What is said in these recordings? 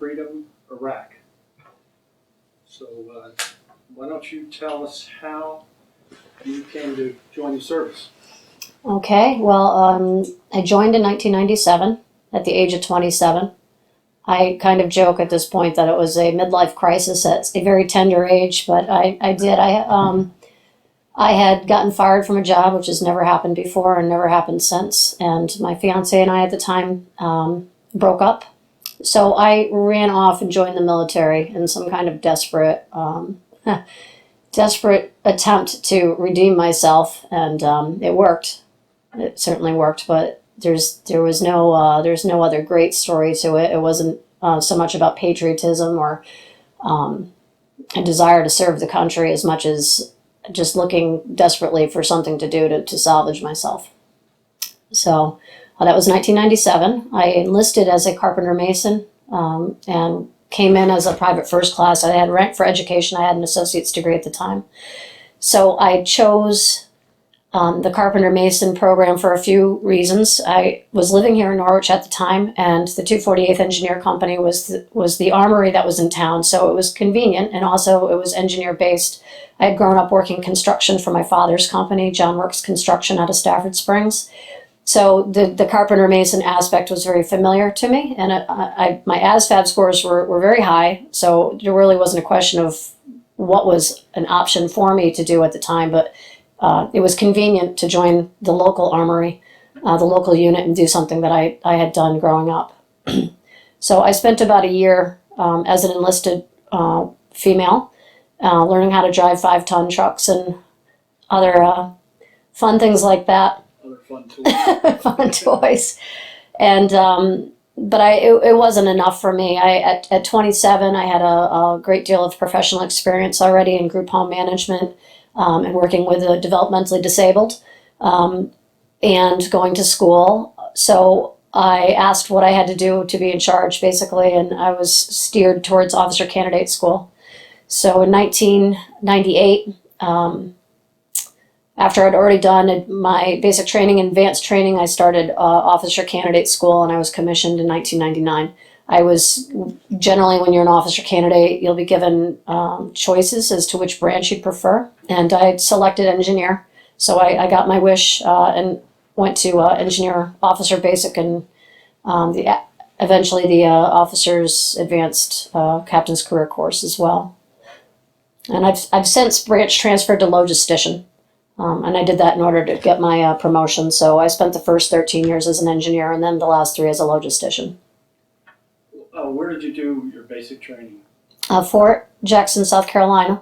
Freedom, Iraq. So why don't you tell us how you came to join the service? Okay, well, I joined in 1997 at the age of 27. I kind of joke at this point that it was a midlife crisis at a very tender age, but I did. I had gotten fired from a job, which has never happened before and never happened since. And my fiance and I at the time broke up. So I ran off and joined the military in some kind of desperate attempt to redeem myself, and it worked. It certainly worked, but there's no other great story to it. It wasn't so much about patriotism or a desire to serve the country as much as just looking desperately for something to do to salvage myself. So that was 1997. I enlisted as a carpenter mason and came in as a private first class. I had rank for education. I had an associate's degree at the time. So I chose the Carpenter Mason program for a few reasons. I was living here in Norwich at the time, and the 248th Engineer Company was the armory that was in town, so it was convenient, and also it was engineer-based. I had grown up working construction for my father's company, John Works Construction, out of Stafford Springs. So the Carpenter Mason aspect was very familiar to me, and my ASVAB scores were very high, so there really wasn't a question of what was an option for me to do at the time, but it was convenient to join the local armory, the local unit, and do something that I had done growing up. So I spent about a year as an enlisted female, learning how to drive 5-ton trucks and other fun things like that. Other fun toys. Fun toys. And but it wasn't enough for me. At 27, I had a great deal of professional experience already in group home management. And working with the developmentally disabled, and going to school. So I asked what I had to do to be in charge, basically, and I was steered towards officer candidate school. So in 1998, after I'd already done my basic training and advanced training, I started officer candidate school, and I was commissioned in 1999. I was generally, when you're an officer candidate, you'll be given choices as to which branch you'd prefer. And I selected engineer. So I got my wish and went to engineer officer basic and eventually the officer's advanced captain's career course as well. And I've since branch transferred to logistician. And I did that in order to get my promotion. So I spent the first 13 years as an engineer and then the last 3 as a logistician. Where did you do your basic training? Fort Jackson, South Carolina.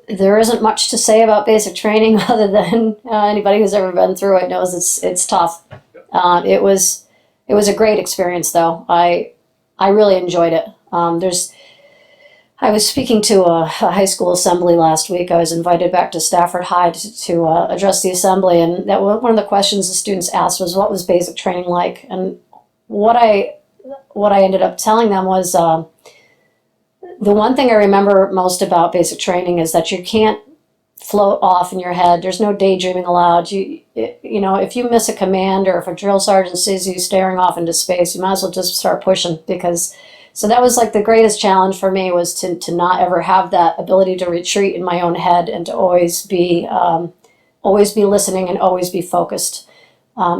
There isn't much to say about basic training other than anybody who's ever been through it knows it's tough. It was a great experience, though. I really enjoyed it. I was speaking to a high school assembly last week. I was invited back to Stafford High to address the assembly, and that one of the questions the students asked was, "What was basic training like?" And what I ended up telling them was the one thing I remember most about basic training is that you can't float off in your head. There's no daydreaming allowed. You know, if you miss a command or if a drill sergeant sees you staring off into space, you might as well just start pushing so that was like the greatest challenge for me, was to not ever have that ability to retreat in my own head and to always be listening and always be focused.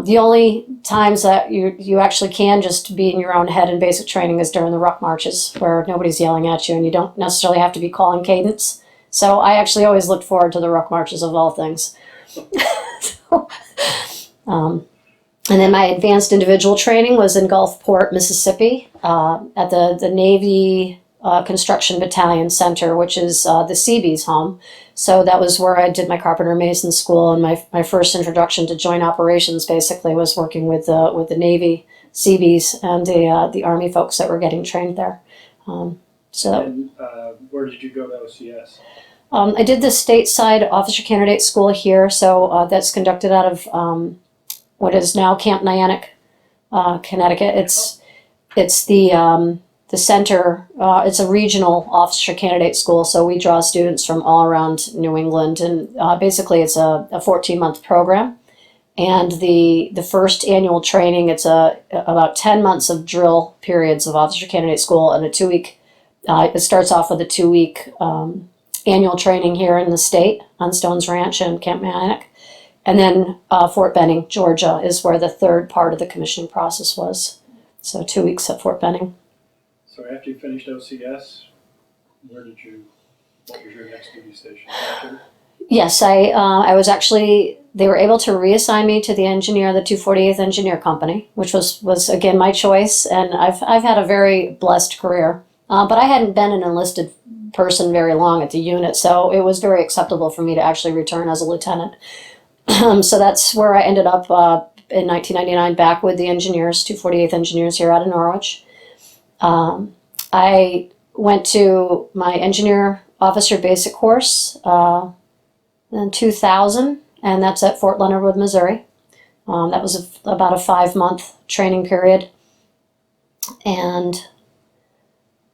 The only times that you actually can just be in your own head in basic training is during the ruck marches, where nobody's yelling at you and you don't necessarily have to be calling cadence. So I actually always looked forward to the ruck marches of all things. And then my advanced individual training was in Gulfport, Mississippi, at the Navy Construction Battalion Center, which is the Seabees home. So that was where I did my Carpenter Mason school, and my first introduction to joint operations basically was working with the Navy Seabees and the Army folks that were getting trained there. Where did you go to OCS? I did the stateside officer candidate school here, so that's conducted out of what is now Camp Nyack, Connecticut. It's the center. It's a regional officer candidate school, so we draw students from all around New England, and basically it's a 14-month program. And the first annual training, it's about 10 months of drill periods of officer candidate school and a 2-week, it starts off with a 2-week annual training here in the state on Stones Ranch and Camp Niantic. And then Fort Benning, Georgia, is where the third part of the commissioning process was. So 2 weeks at Fort Benning. So after you finished OCS, what was your next duty station? After? Yes, I was actually, they were able to reassign me to the 248th Engineer Company, which was again my choice, and I've had a very blessed career. But I hadn't been an enlisted person very long at the unit, so it was very acceptable for me to actually return as a lieutenant. So that's where I ended up in 1999, back with the engineers, 248th Engineers here out of Norwich. I went to my engineer officer basic course in 2000, and that's at Fort Leonard Wood, Missouri. That was about a 5-month training period. And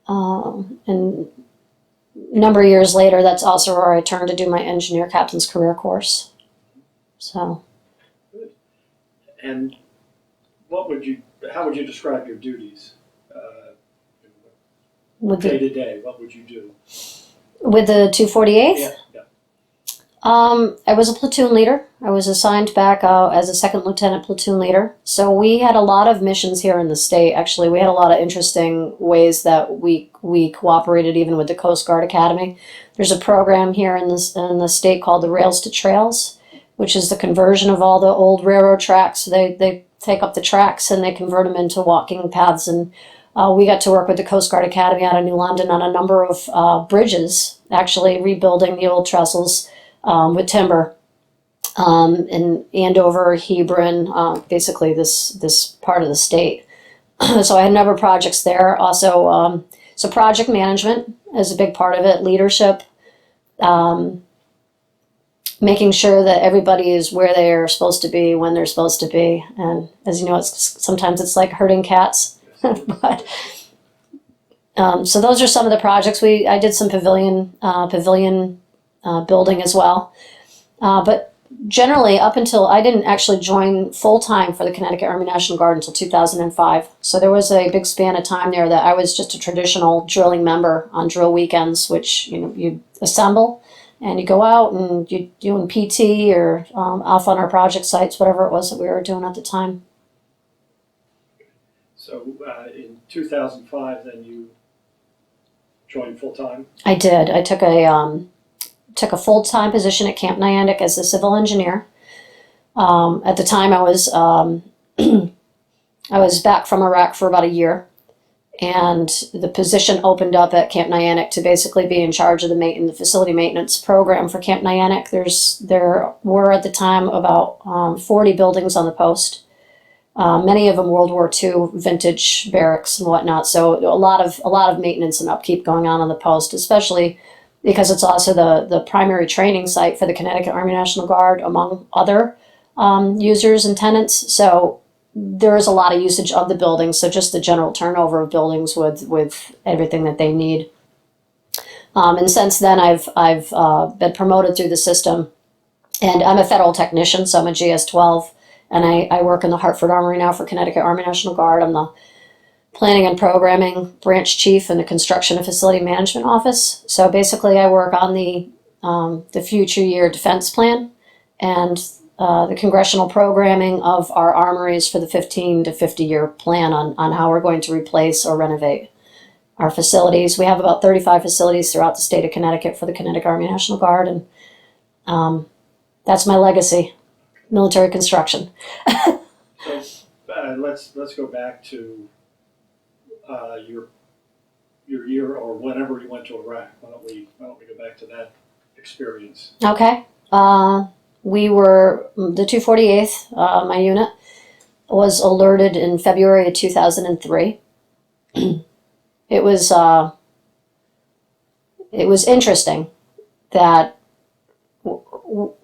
a number of years later, that's also where I turned to do my engineer captain's career course. So. Good. And how would you describe your duties? Day to day, what would you do? With the 248th? Yeah. I was a platoon leader. I was assigned back as a second lieutenant platoon leader. So we had a lot of missions here in the state. Actually, we had a lot of interesting ways that we cooperated even with the Coast Guard Academy. There's a program here in the state called the Rails to Trails, which is the conversion of all the old railroad tracks. They take up the tracks and they convert them into walking paths. And we got to work with the Coast Guard Academy out of New London on a number of bridges, actually rebuilding the old trestles with timber in Andover, Hebron, basically this part of the state. So I had a number of projects there. Also, so project management is a big part of it, leadership, making sure that everybody is where they're supposed to be, when they're supposed to be. And as you know, sometimes it's like herding cats. But so those are some of the projects. I did some pavilion building as well. But generally, up until I didn't actually join full-time for the Connecticut Army National Guard until 2005. So there was a big span of time there that I was just a traditional drilling member on drill weekends, which you assemble and you go out and you're doing PT or off on our project sites, whatever it was that we were doing at the time. So in 2005, then you joined full-time? I did. I took a full-time position at Camp Niantic as a civil engineer. At the time, I was I was back from Iraq for about a year, and the position opened up at Camp Niantic to basically be in charge of the facility maintenance program for Camp Niantic. There were at the time about 40 buildings on the post. Many of them World War II vintage barracks and whatnot. So a lot of maintenance and upkeep going on the post, especially because it's also the primary training site for the Connecticut Army National Guard, among other users and tenants. So there is a lot of usage of the buildings. So just the general turnover of buildings with everything that they need. And since then, I've been promoted through the system, and I'm a federal technician, so I'm a GS-12. And I work in the Hartford Armory now for Connecticut Army National Guard. I'm the Planning and Programming Branch Chief in the Construction and Facility Management Office. So basically I work on the future year defense plan and the congressional programming of our armories for the 15 to 50-year plan on how we're going to replace or renovate our facilities. We have about 35 facilities throughout the state of Connecticut for the Connecticut Army National Guard, and that's my legacy. Military construction. So let's go back to your year or whenever you went to Iraq. Why don't we go back to that experience? Okay. We were the 248th. My unit was alerted in February of 2003. It was interesting that.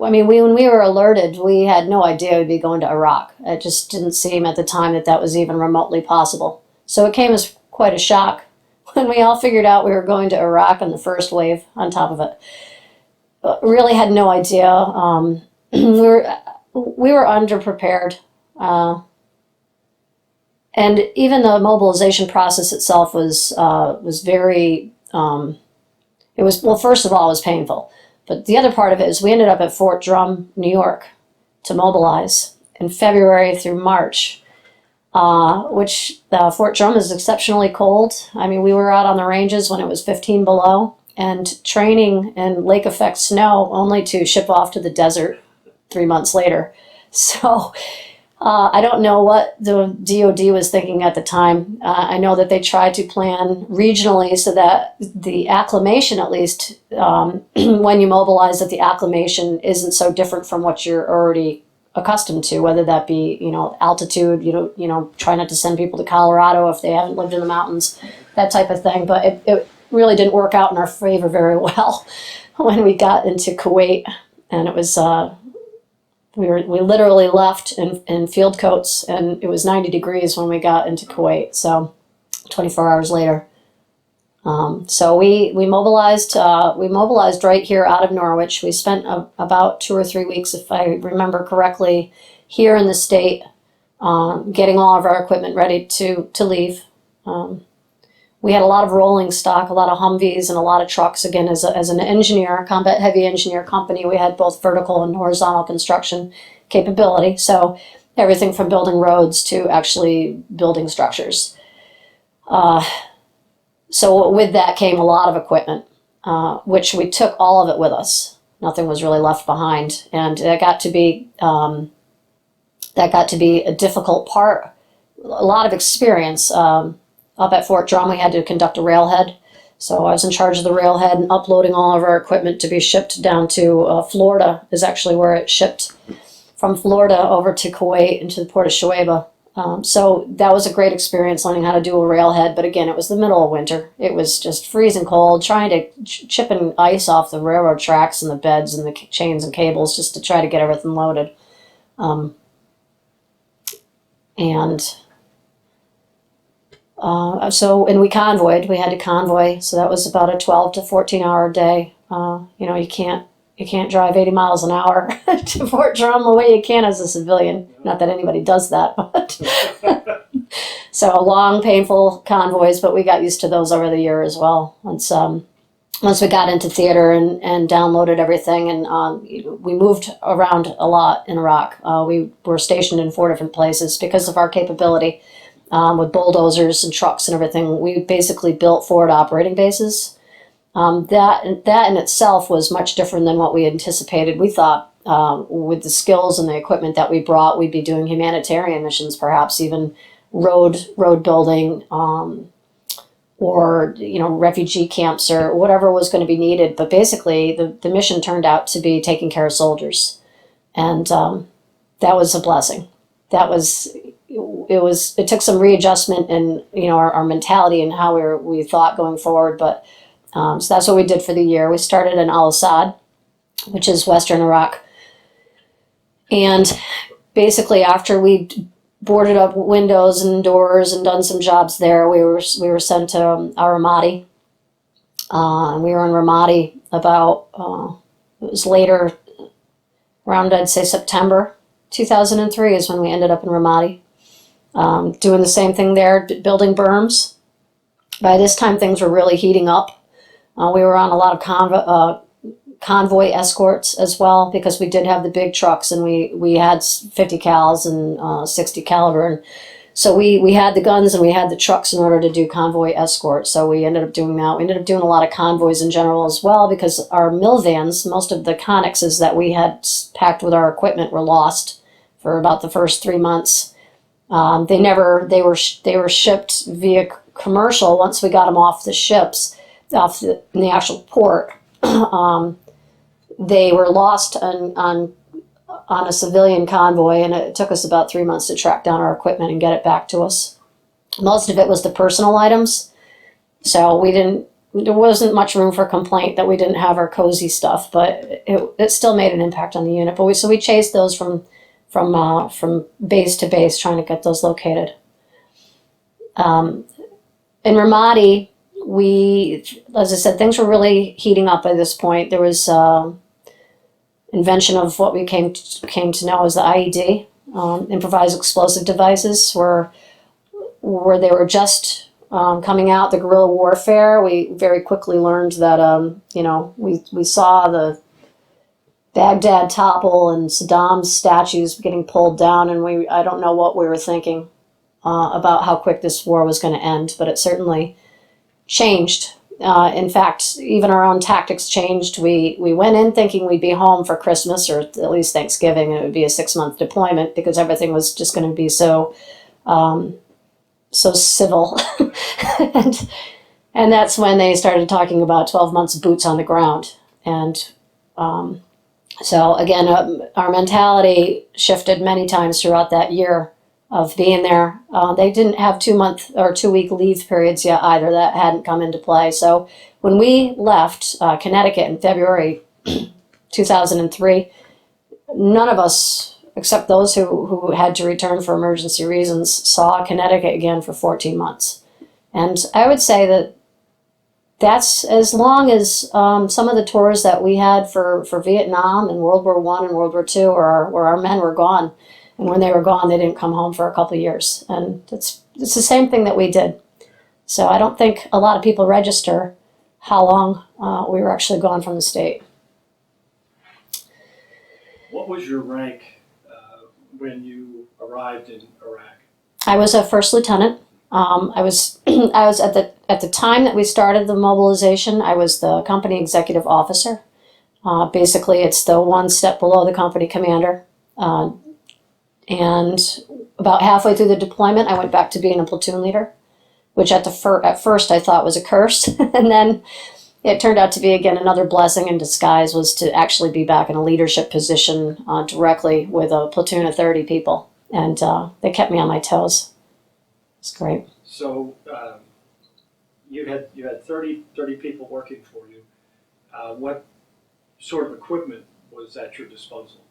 I mean, when we were alerted, we had no idea we'd be going to Iraq. It just didn't seem at the time that was even remotely possible. So it came as quite a shock when we all figured out we were going to Iraq and the first wave on top of it. Really had no idea. we were underprepared. And even the mobilization process itself was very, it was, well, first of all, it was painful. But the other part of it is we ended up at Fort Drum, New York, to mobilize in February through March, which Fort Drum is exceptionally cold. I mean, we were out on the ranges when it was 15 below and training in lake effect snow only to ship off to the desert 3 months later. So I don't know what the DoD was thinking at the time. I know that they tried to plan regionally so that the acclimation, at least when you mobilize, that the acclimation isn't so different from what you're already accustomed to, whether that be, altitude, try not to send people to Colorado if they haven't lived in the mountains, that type of thing. But it really didn't work out in our favor very well when we got into Kuwait, and it was we literally left in field coats, and it was 90 degrees when we got into Kuwait. So 24 hours later. So we mobilized right here out of Norwich. We spent about 2 or 3 weeks, if I remember correctly, here in the state, getting all of our equipment ready to leave. We had a lot of rolling stock, a lot of Humvees and a lot of trucks. Again, as an engineer, combat heavy engineer company, we had both vertical and horizontal construction capability. So everything from building roads to actually building structures. So with that came a lot of equipment, which we took all of it with us. Nothing was really left behind, and that got to be a difficult part. A lot of experience. Up at Fort Drum, we had to conduct a railhead. So I was in charge of the railhead and uploading all of our equipment to be shipped down to Florida, is actually where it shipped from Florida over to Kuwait and to the port of Shuaibah. So that was a great experience learning how to do a railhead. But again, it was the middle of winter. It was just freezing cold, trying to chipping ice off the railroad tracks and the beds and the chains and cables just to try to get everything loaded. And we convoyed. We had to convoy, so that was about a 12 to 14 hour day. You can't drive 80 miles an hour to Fort Drum the way you can as a civilian. Not that anybody does that, but so long, painful convoys. But we got used to those over the year as well. Once we got into theater and downloaded everything, and we moved around a lot in Iraq. We were stationed in 4 different places because of our capability. With bulldozers and trucks and everything, we basically built forward operating bases. That in itself was much different than what we anticipated. We thought with the skills and the equipment that we brought, we'd be doing humanitarian missions, perhaps even road building, or refugee camps or whatever was going to be needed. But basically, the mission turned out to be taking care of soldiers, and that was a blessing. It took some readjustment in our mentality and how we thought going forward, but so that's what we did for the year. We started in Al Assad, which is western Iraq, and basically after we boarded up windows and doors and done some jobs there, we were sent to Al Ramadi. We were in Ramadi about it was later, around I'd say September 2003 is when we ended up in Ramadi. Doing the same thing there, building berms. By this time, things were really heating up. We were on a lot of convoy escorts as well, because we did have the big trucks, and we had 50 cals and 60 caliber. And so we had the guns and we had the trucks in order to do convoy escort. So we ended up doing that. We ended up doing a lot of convoys in general as well, because our mill vans, most of the connexes that we had packed with our equipment, were lost for about the first 3 months. They were shipped via commercial once we got them off the ships, in the actual port. They were lost on a civilian convoy, and it took us about 3 months to track down our equipment and get it back to us. Most of it was the personal items, so there wasn't much room for complaint that we didn't have our cozy stuff, but it still made an impact on the unit. But we chased those from base to base, trying to get those located. In Ramadi, as I said, things were really heating up by this point. There was invention of what we came to know as the IED, improvised explosive devices, where they were just coming out, the guerrilla warfare. We very quickly learned that we saw the Baghdad topple and Saddam's statues getting pulled down, and I don't know what we were thinking about how quick this war was going to end, but it certainly changed. In fact, even our own tactics changed. We went in thinking we'd be home for Christmas or at least Thanksgiving, and it would be a 6-month deployment because everything was just going to be so civil. and that's when they started talking about 12 months of boots on the ground. And so again, our mentality shifted many times throughout that year of being there. They didn't have 2-month or 2-week leave periods yet either. That hadn't come into play. So when we left Connecticut in February 2003, none of us, except those who had to return for emergency reasons, saw Connecticut again for 14 months. And I would say that that's as long as some of the tours that we had for Vietnam and World War I and World War II, where our men were gone. And when they were gone, they didn't come home for a couple of years. And it's the same thing that we did. So I don't think a lot of people register how long we were actually gone from the state. What was your rank when you arrived in Iraq? I was a first lieutenant. I was at the time that we started the mobilization, I was the company executive officer. Basically, it's the one step below the company commander. And about halfway through the deployment, I went back to being a platoon leader, which at first I thought was a curse. And then it turned out to be, again, another blessing in disguise, was to actually be back in a leadership position directly with a platoon of 30 people. And they kept me on my toes. It's great. So you had 30 people working for you. What sort of equipment was at your disposal?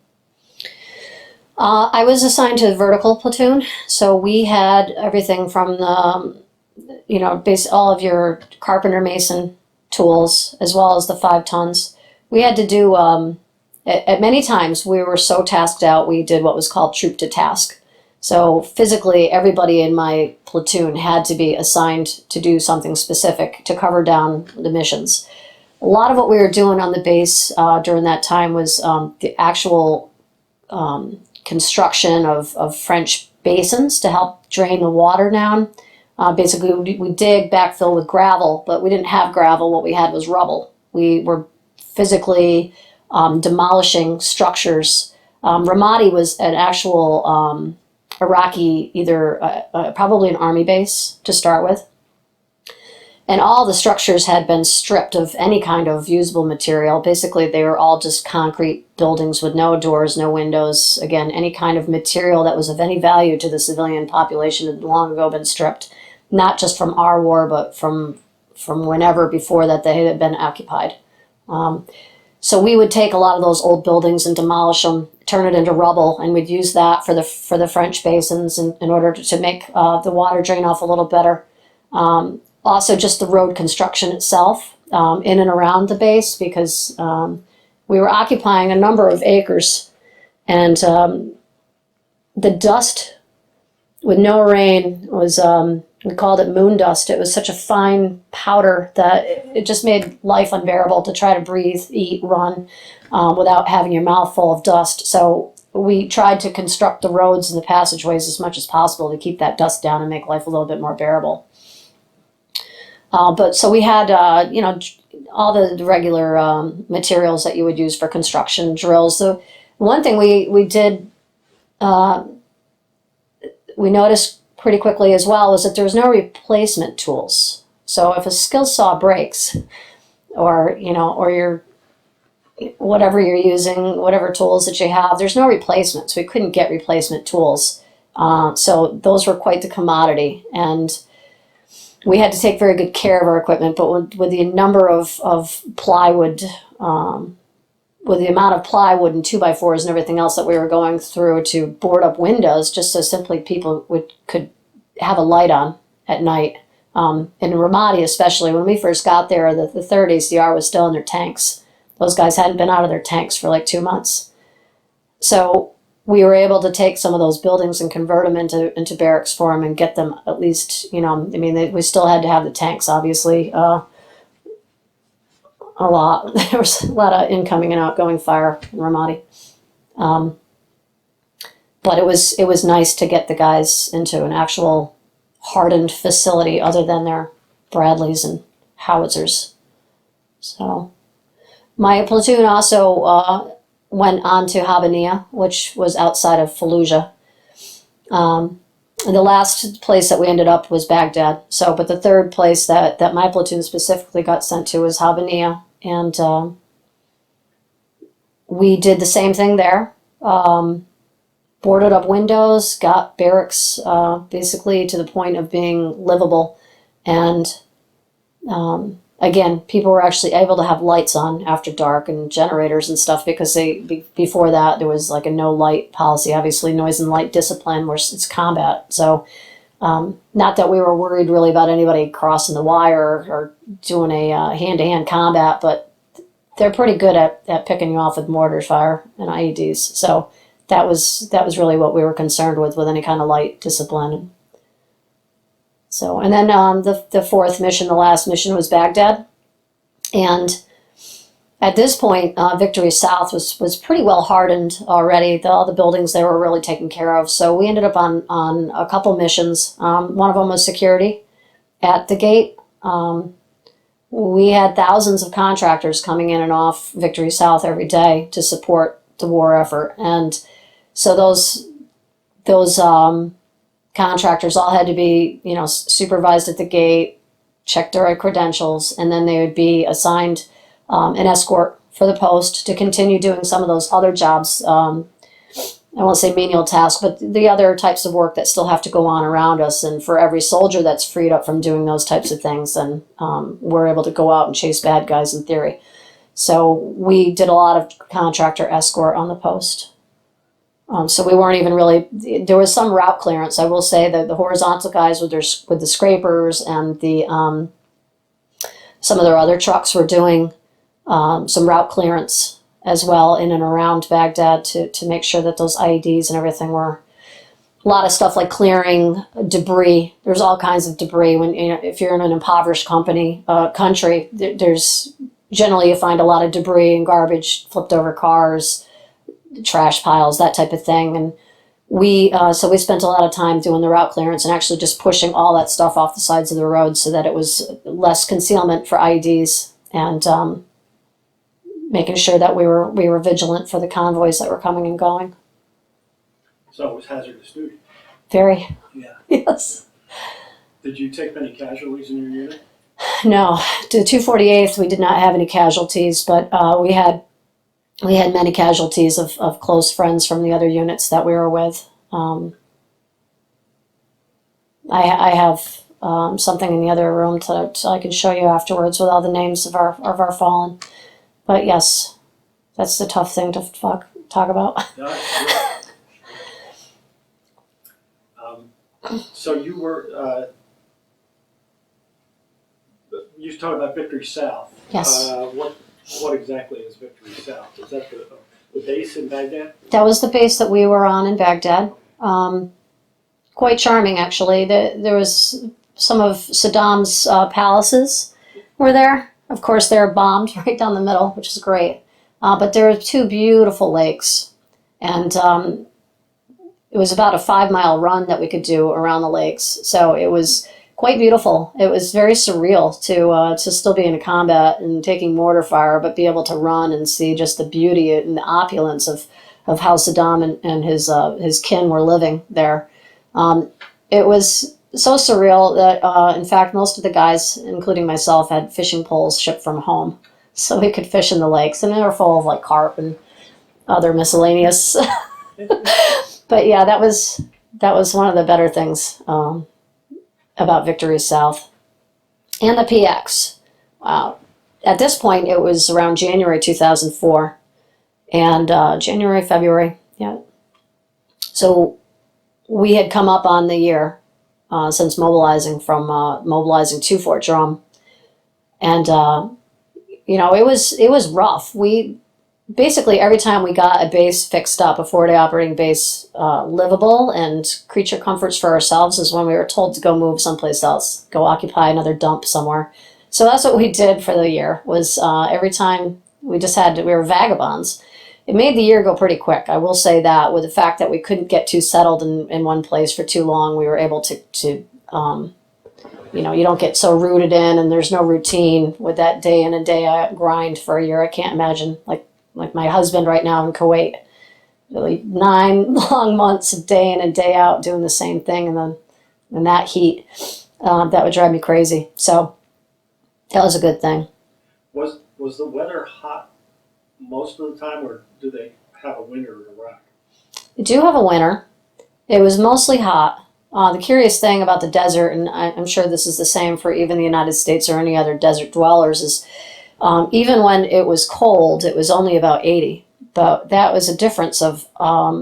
I was assigned to the vertical platoon, so we had everything from the, all of your carpenter mason tools, as well as the 5 tons. We had to do, at many times, we were so tasked out, we did what was called troop to task. So physically, everybody in my platoon had to be assigned to do something specific to cover down the missions. A lot of what we were doing on the base during that time was the actual construction of French basins to help drain the water down. Basically, we dig, backfill with gravel, but we didn't have gravel. What we had was rubble. We were physically demolishing structures. Ramadi was an actual Iraqi, probably an army base to start with. And all the structures had been stripped of any kind of usable material. Basically, they were all just concrete buildings with no doors, no windows. Again, any kind of material that was of any value to the civilian population had long ago been stripped. Not just from our war, but from whenever before that they had been occupied. So we would take a lot of those old buildings and demolish them, turn it into rubble, and we'd use that for the French basins in order to make the water drain off a little better. Also, just the road construction itself in and around the base, because we were occupying a number of acres, and the dust with no rain was, we called it moon dust. It was such a fine powder that it just made life unbearable to try to breathe, eat, run without having your mouth full of dust. So we tried to construct the roads and the passageways as much as possible to keep that dust down and make life a little bit more bearable. But so we had, all the regular materials that you would use for construction, drills. The one thing we did, we noticed pretty quickly as well, was that there was no replacement tools. So if a skill saw breaks, or your whatever you're using, whatever tools that you have, there's no replacements. We couldn't get replacement tools. So those were quite the commodity, and we had to take very good care of our equipment. But with the number of plywood, with the amount of plywood and 2x4s and everything else that we were going through to board up windows, just so simply people could have a light on at night. In Ramadi especially, when we first got there, the 3rd ACR was still in their tanks. Those guys hadn't been out of their tanks for like 2 months. So we were able to take some of those buildings and convert them into barracks for them and get them at least, I mean, we still had to have the tanks, obviously, a lot. There was a lot of incoming and outgoing fire in Ramadi. But it was nice to get the guys into an actual hardened facility other than their Bradleys and howitzers. So my platoon also went on to Habaniya, which was outside of Fallujah. The last place that we ended up was Baghdad. So, but the third place that my platoon specifically got sent to was Habaniya, and we did the same thing there. Boarded up windows, got barracks basically to the point of being livable, and again, people were actually able to have lights on after dark and generators and stuff, because before that there was like a no light policy. Obviously, noise and light discipline, where it's combat. So, not that we were worried really about anybody crossing the wire or doing a hand-to-hand combat, but they're pretty good at picking you off with mortar fire and IEDs. So that was really what we were concerned with any kind of light discipline. So, and then the fourth mission, the last mission, was Baghdad. And at this point, Victory South was pretty well hardened already. All the buildings there were really taken care of. So we ended up on a couple missions. One of them was security at the gate. We had thousands of contractors coming in and off Victory South every day to support the war effort. And so those contractors all had to be, supervised at the gate, check their credentials, and then they would be assigned an escort for the post to continue doing some of those other jobs. I won't say menial tasks, but the other types of work that still have to go on around us. And for every soldier that's freed up from doing those types of things, then we're able to go out and chase bad guys in theory. So we did a lot of contractor escort on the post. So we weren't even really, there was some route clearance. I will say that the horizontal guys with the scrapers and some of their other trucks were doing some route clearance as well in and around Baghdad to make sure that those IEDs and everything were, a lot of stuff like clearing debris. There's all kinds of debris when, if you're in an impoverished country, there's generally you find a lot of debris and garbage, flipped over cars, trash piles, that type of thing. And so we spent a lot of time doing the route clearance and actually just pushing all that stuff off the sides of the road so that it was less concealment for IEDs, and making sure that we were vigilant for the convoys that were coming and going. So it was hazardous duty. Very. Yeah. Yes. Did you take many casualties in your unit? No, to the 248th we did not have any casualties, but we had many casualties of close friends from the other units that we were with. I have something in the other room that I can show you afterwards with all the names of our fallen. But yes, that's the tough thing to talk about. So you were, you talked about Victory South. Yes. What exactly is Victory South? Is that the base in Baghdad? That was the base that we were on in Baghdad. Quite charming, actually. There was some of Saddam's palaces were there. Of course, they were bombed right down the middle, which is great. But there are two beautiful lakes, and it was about a 5-mile run that we could do around the lakes. So it was quite beautiful. It was very surreal to still be in combat and taking mortar fire, but be able to run and see just the beauty and the opulence of how Saddam and his kin were living there. It was so surreal that, in fact, most of the guys, including myself, had fishing poles shipped from home, so we could fish in the lakes, and they were full of like carp and other miscellaneous. But yeah, that was one of the better things about Victory South. And the PX. At this point, it was around January 2004, and January, February, yeah. So we had come up on the year since mobilizing to Fort Drum. And, it was rough. We basically, every time we got a base fixed up, a 4-day operating base, livable and creature comforts for ourselves, is when we were told to go move someplace else, go occupy another dump somewhere. So that's what we did for the year. Was every time we were vagabonds. It made the year go pretty quick. I will say that, with the fact that we couldn't get too settled in one place for too long, we were able to you don't get so rooted in, and there's no routine with that day in and day out grind for a year. I can't imagine, like my husband right now in Kuwait, really 9 long months of day in and day out doing the same thing, and then in that heat, that would drive me crazy. So that was a good thing. Was the weather hot most of the time, or do they have a winter in Iraq? We do have a winter. It was mostly hot. The curious thing about the desert, and I'm sure this is the same for even the United States or any other desert dwellers, is even when it was cold, it was only about 80. But that was a difference of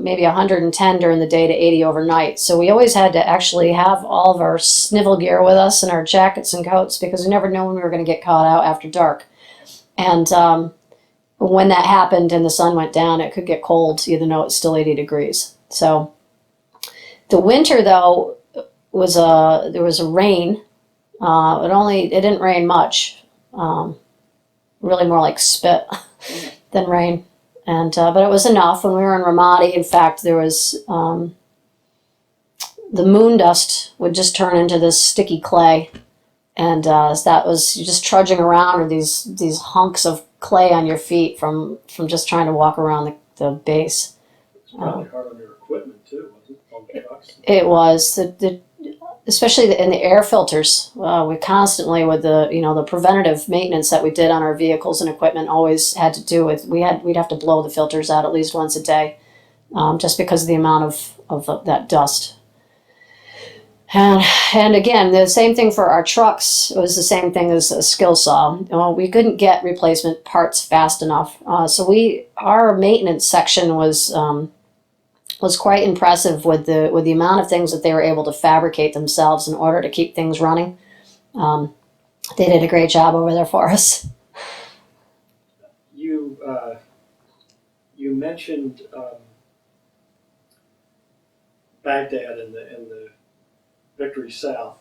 maybe 110 during the day to 80 overnight. So we always had to actually have all of our snivel gear with us and our jackets and coats, because we never knew when we were going to get caught out after dark. And when that happened and the sun went down, it could get cold, even though it's still 80 degrees. So the winter, though, there was a rain. It didn't rain much. Really more like spit than rain. And but it was enough. When we were in Ramadi, in fact, there was the moon dust would just turn into this sticky clay, and that was just trudging around with these hunks of clay on your feet from just trying to walk around the base. It's probably hard on your equipment too, wasn't it? On the trucks. It was especially in the air filters. We constantly, with the preventative maintenance that we did on our vehicles and equipment, always had to do with we'd have to blow the filters out at least once a day, just because of the amount of that dust. And again, the same thing for our trucks. It was the same thing as a skill saw. We couldn't get replacement parts fast enough, so our maintenance section was quite impressive with the amount of things that they were able to fabricate themselves in order to keep things running. They did a great job over there for us. You mentioned Baghdad and the Victory South.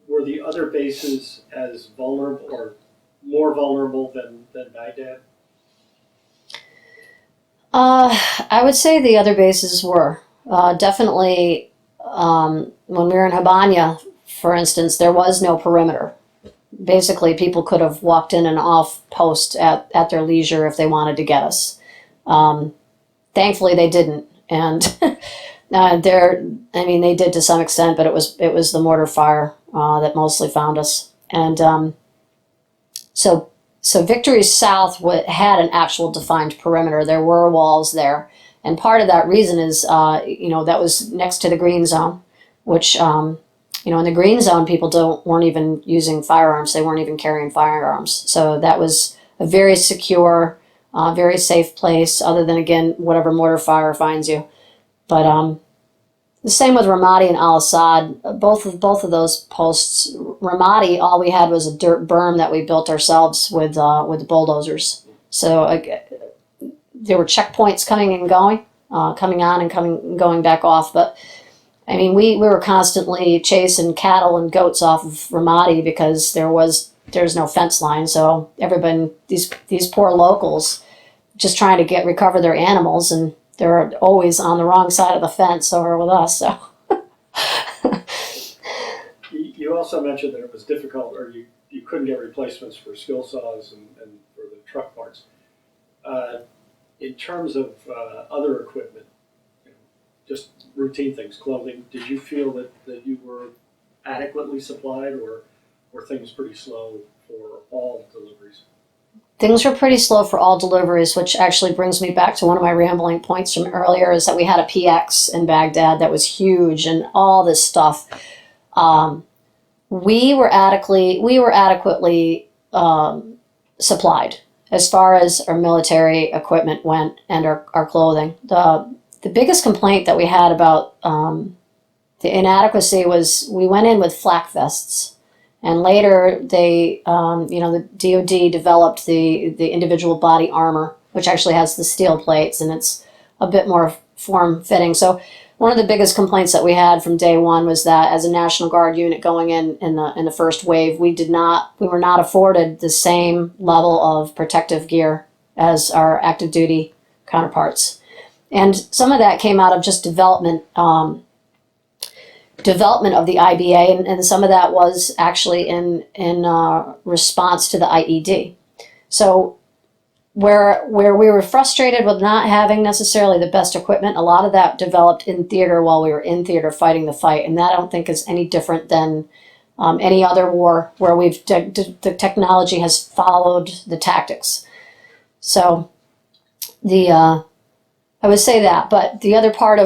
Were the other bases as vulnerable or more vulnerable than Baghdad? I would say the other bases were. Definitely, when we were in Habanya, for instance, there was no perimeter. Basically, people could have walked in and off post at their leisure if they wanted to get us. Thankfully, they didn't. And they did to some extent, but it was the mortar fire that mostly found us. And so Victory South had an actual defined perimeter. There were walls there. And part of that reason is, that was next to the green zone, which, in the green zone, people weren't even using firearms. They weren't even carrying firearms. So that was a very secure, very safe place, other than, again, whatever mortar fire finds you. But the same with Ramadi and Al-Assad. Both of those posts. Ramadi, all we had was a dirt berm that we built ourselves with the bulldozers. So there were checkpoints coming and going, coming on and going back off. But we were constantly chasing cattle and goats off of Ramadi because there's no fence line. So everybody, these poor locals, just trying to recover their animals, and they're always on the wrong side of the fence over with us. So. You also mentioned that it was difficult, or you couldn't get replacements for skill saws and for the truck parts. In terms of other equipment, just routine things, clothing, did you feel that you were adequately supplied, or were things pretty slow for all deliveries? Things were pretty slow for all deliveries, which actually brings me back to one of my rambling points from earlier, is that we had a PX in Baghdad that was huge and all this stuff. We were adequately supplied as far as our military equipment went, and our clothing. The biggest complaint that we had about the inadequacy was we went in with flak vests. And later, they, the DoD developed the individual body armor, which actually has the steel plates, and it's a bit more form-fitting. So one of the biggest complaints that we had from day one was that as a National Guard unit going in the first wave, we were not afforded the same level of protective gear as our active duty counterparts. And some of that came out of just development of the IBA, and some of that was actually in response to the IED. So where we were frustrated with not having necessarily the best equipment, a lot of that developed in theater while we were in theater fighting the fight, and that I don't think is any different than any other war where the technology has followed the tactics. So I would say that, but the other part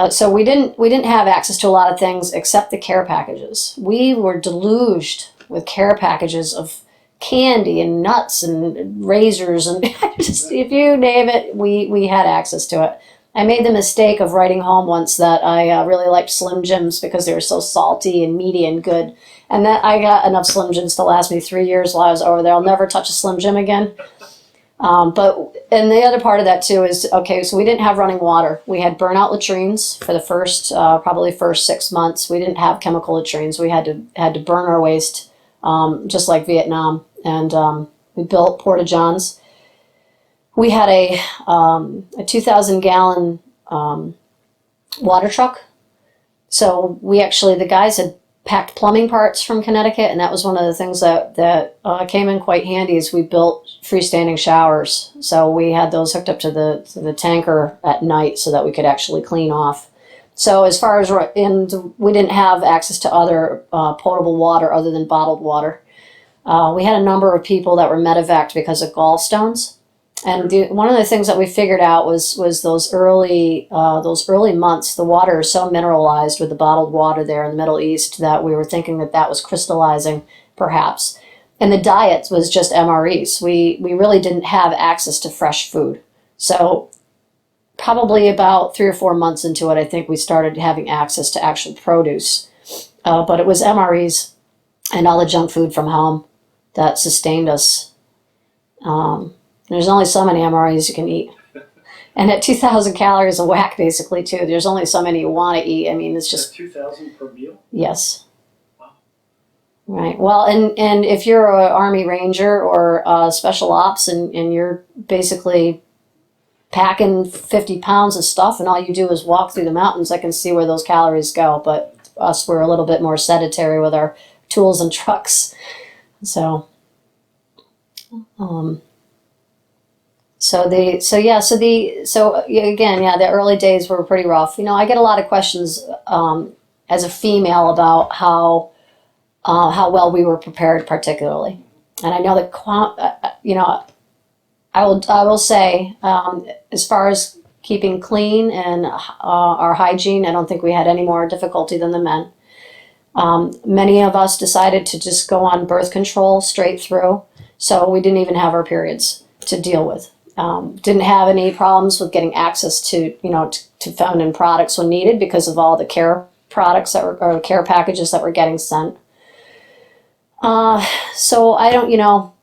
so we didn't have access to a lot of things except the care packages. We were deluged with care packages of candy and nuts and razors and just, if you name it, we had access to it. I made the mistake of writing home once that I really liked Slim Jims because they were so salty and meaty and good, and that I got enough Slim Jims to last me 3 years while I was over there. I'll never touch a Slim Jim again. And the other part of that too is, okay, so we didn't have running water. We had burnout latrines for the first 6 months. We didn't have chemical latrines. We had to burn our waste, just like Vietnam. And we built porta-johns. We had a 2,000 gallon water truck. So the guys had packed plumbing parts from Connecticut, and that was one of the things that came in quite handy. Is we built freestanding showers, so we had those hooked up to the tanker at night so that we could actually clean off. So as far as we didn't have access to other potable water other than bottled water. We had a number of people that were medevaced because of gallstones. And one of the things that we figured out was those early months, the water is so mineralized with the bottled water there in the Middle East that we were thinking that was crystallizing, perhaps. And the diet was just MREs. We really didn't have access to fresh food. So probably about 3 or 4 months into it, I think we started having access to actual produce. But it was MREs and all the junk food from home that sustained us. There's only so many MREs you can eat. And at 2,000 calories a whack, basically, too, there's only so many you want to eat. I mean, it's just... 2,000 per meal? Yes. Wow. Right. Well, and if you're an Army Ranger or Special Ops and you're basically packing 50 pounds of stuff and all you do is walk through the mountains, I can see where those calories go. But us, we're a little bit more sedentary with our tools and trucks. So... the early days were pretty rough. I get a lot of questions as a female about how well we were prepared, particularly. And I know that I will say, as far as keeping clean and our hygiene, I don't think we had any more difficulty than the men. Many of us decided to just go on birth control straight through, so we didn't even have our periods to deal with. Didn't have any problems with getting access to feminine products when needed because of all the care products or care packages that were getting sent. So I don't,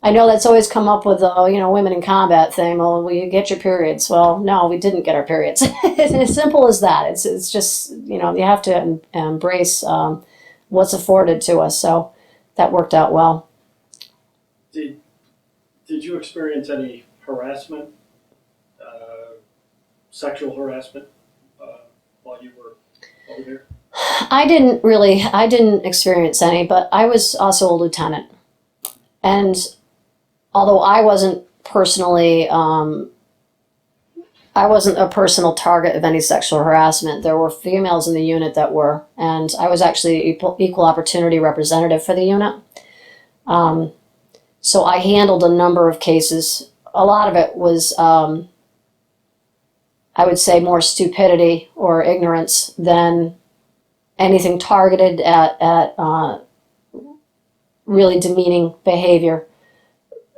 I know that's always come up with the, women in combat thing. Well, will you get your periods? Well, no, we didn't get our periods. It's as simple as that. It's just, you have to embrace what's afforded to us. So that worked out well. Did you experience any harassment, sexual harassment, while you were over there? I didn't experience any, but I was also a lieutenant. And although I wasn't personally, I wasn't a personal target of any sexual harassment, there were females in the unit that were, and I was actually equal opportunity representative for the unit. So I handled a number of cases. A lot of it was, I would say, more stupidity or ignorance than anything targeted at really demeaning behavior.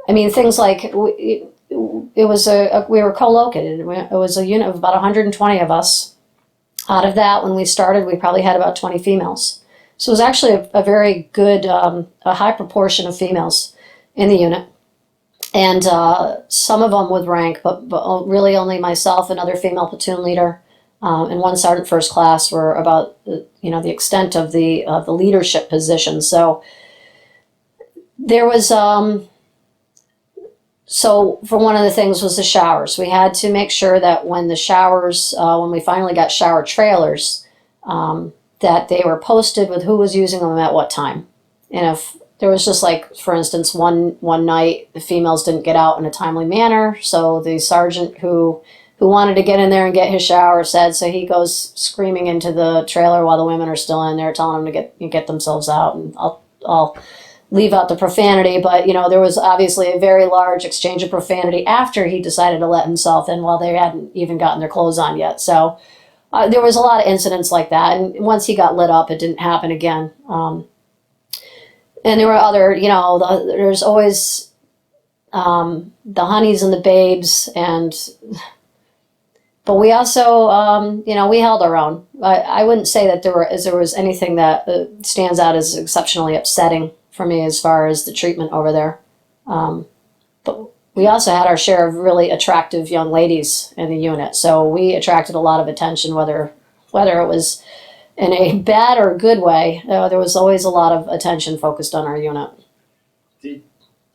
I mean, things like we were co-located. It was a unit of about 120 of us. Out of that, when we started, we probably had about 20 females. So it was actually a very good, a high proportion of females in the unit. And some of them with rank, but really only myself, another female platoon leader, and one sergeant first class were about the extent of the leadership position. So there was so for one of the things was the showers. We had to make sure that when the showers, when we finally got shower trailers, that they were posted with who was using them at what time. And if there was just like, for instance, one night the females didn't get out in a timely manner, so the sergeant who wanted to get in there and get his shower said, so he goes screaming into the trailer while the women are still in there, telling them to get themselves out. And I'll leave out the profanity, but there was obviously a very large exchange of profanity after he decided to let himself in while they hadn't even gotten their clothes on yet. So there was a lot of incidents like that, and once he got lit up, it didn't happen again. And there were other, there's always the honeys and the babes, but we also, we held our own. I wouldn't say that there was anything that stands out as exceptionally upsetting for me as far as the treatment over there. But we also had our share of really attractive young ladies in the unit, so we attracted a lot of attention, whether it was in a bad or good way. There was always a lot of attention focused on our unit. Did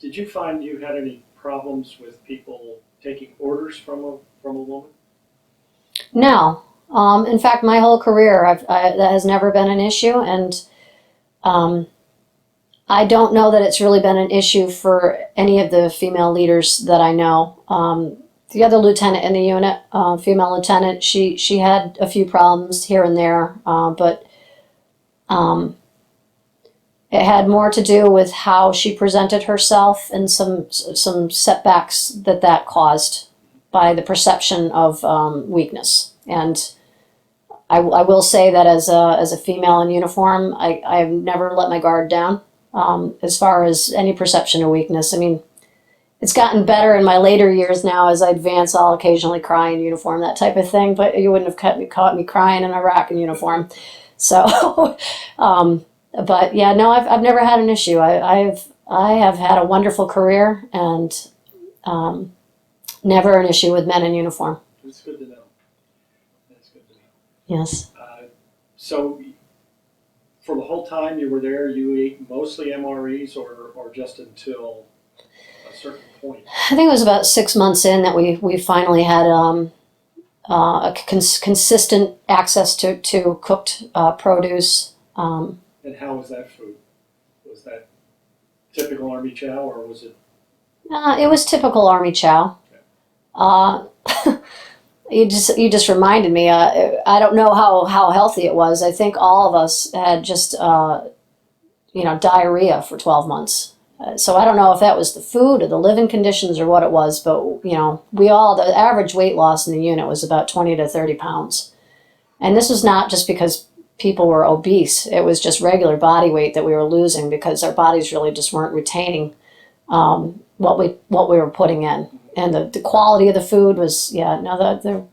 you find you had any problems with people taking orders from a woman? No. In fact, my whole career, that has never been an issue, and I don't know that it's really been an issue for any of the female leaders that I know. The other lieutenant in the unit, female lieutenant, she had a few problems here and there, but it had more to do with how she presented herself and some setbacks that caused by the perception of weakness. And I will say that as a female in uniform, I've never let my guard down as far as any perception of weakness. I mean, it's gotten better in my later years now. As I advance, I'll occasionally cry in uniform, that type of thing, but you wouldn't have caught me crying in Iraq in uniform. So, but yeah, no, I've never had an issue. I have had a wonderful career, and never an issue with men in uniform. That's good to know. That's good to know. Yes. So, for the whole time you were there, you ate mostly MREs, or just until a certain point? I think it was about 6 months in that we finally had consistent access to cooked produce. And how was that food? Was that typical Army chow, or was it? It was typical Army chow. Okay. You just reminded me. I don't know how healthy it was. I think all of us had just diarrhea for 12 months. So I don't know if that was the food or the living conditions or what it was, but the average weight loss in the unit was about 20 to 30 pounds. And this was not just because people were obese. It was just regular body weight that we were losing because our bodies really just weren't retaining what we were putting in. And the quality of the food was, the